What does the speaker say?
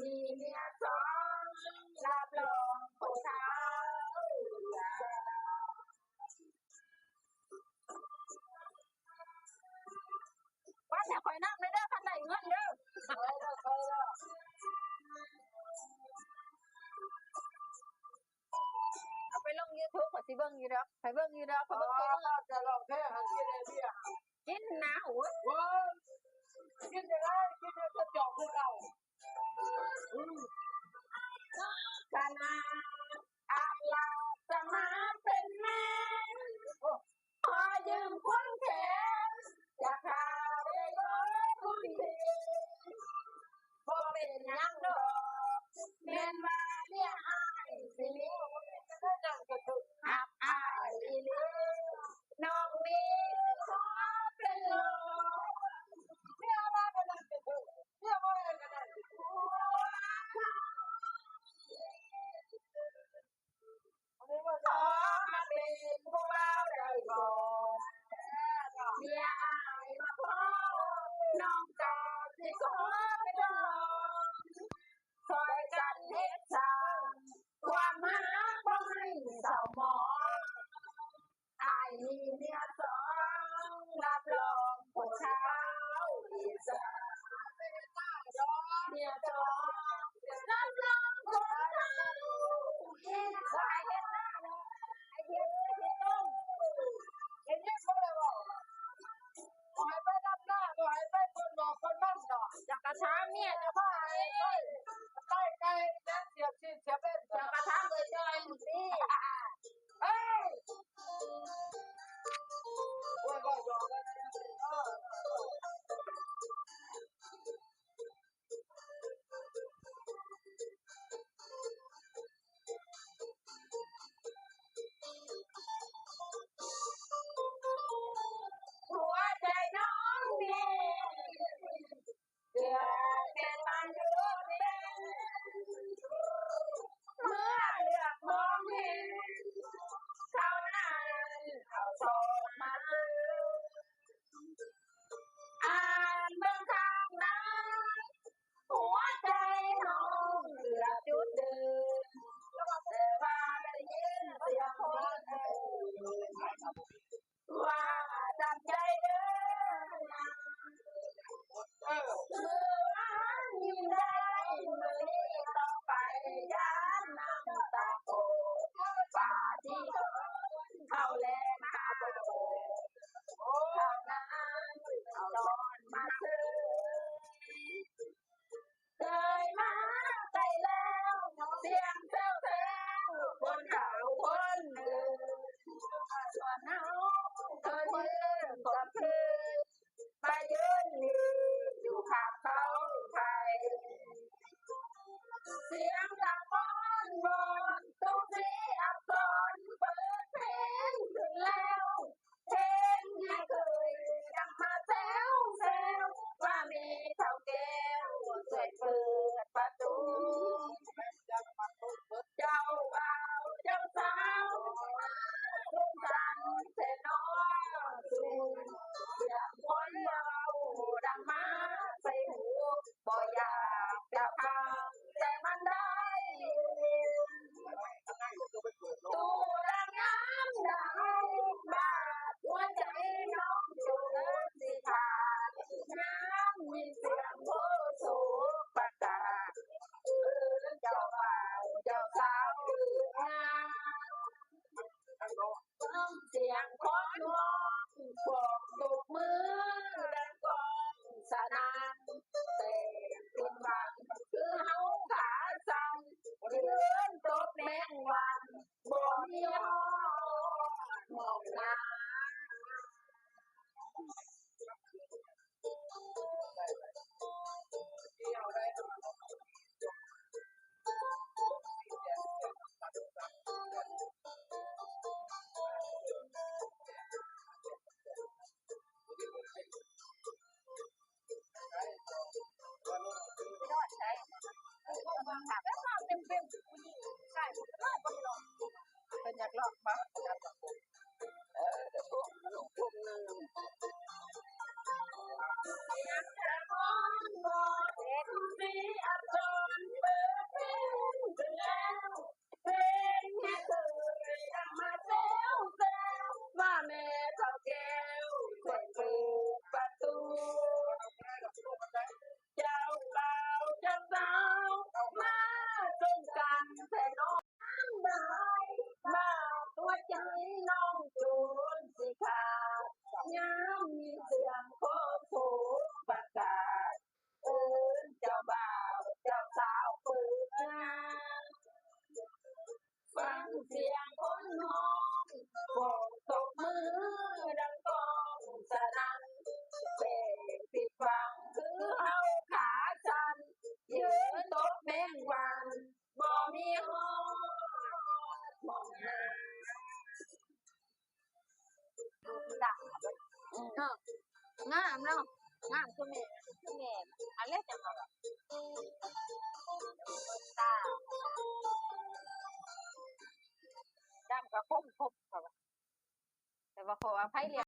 มีเมียสองรับรองผู้สาวว่าแต่คอยนั่งไม่ได้ขนาดเงินเด้อเอาไปลง YouTube ขอสิเบิ่งอยู่ดอกไปเบิ่งอยู่ดอกขอเบิ่งจะลองแค่หันกินได้เบี้ยกินนะโอ้ยกินได้กินได้ก็จอกคือเรากานาอาลาจะมาเป็นแม่พอยืมคนแขนจะขาได้ก็ทุกทีพอเป็นยังดอกเมียนมาเนี่ยอายสิมีก็จังกระตุกอับอายเลยน้องมีขอเป็นโลเมียมาก็จังกระตุกเมียมาก็จังกระตุกขอมาเป็นผู้บ่าวได้บ่เมียอายมาขอน้องกอดที่ขอไม่ต้องรอคอยกันเฮ็ดสร้างความหาบ่ให้เศร้าหมองอายมีเมียสองรับรองผู้สาวอีสานเมียสองรับรองผู้สาวอีสานเฮ็ดหน้าเลยไอ้เฮ็ดต้มเฮ็ดเนี่ยบ่ได้บ่ขอให้ไปรับหน้าขอให้ไปคนบอกคนมั่นดอกอยากกระช้าเมียจะพ่อไอ้ใกล้นั่นเสียบชีเสียบเป็นอยากกระช้าเลยจอยมึงสิเอ้ยโอ้ยก็ยอมแล้วหัวใจน้องมีเดือดเกินมันอยู่เป็นเมื่อเลือกมองเห็นเขานั้นเขาโทรมาอ่านเบื้องข้างนั้นหัวใจน้องเหลือจุดเดิมแต่ว่าได้ยินเสียงคนว่าจำใจเด้อมือยิ้มได้มือนี้ต้องไปย้านน้ำตาโผป่าที่เขาแลมาเขานั้นนอนมาซื้อเคยมาใส่แล้วเสียงแซวคนเขาคนหนึ่งส่วนน้องเธอยืนกับพื้นไปยืนอยู่ข้างเขาใครเสียงดังบ้านบนตุ้งสีอักษรเปิดเพลงถึงแล้วเพลงที่เคยยังมาแซวว่ามีเท่าแก้วช่วยเปิดประตู เนาะงามเนาะงามคือแม่อะไรจังแบบตาดำกับคมครบแต่ว่าขออภัยเรีย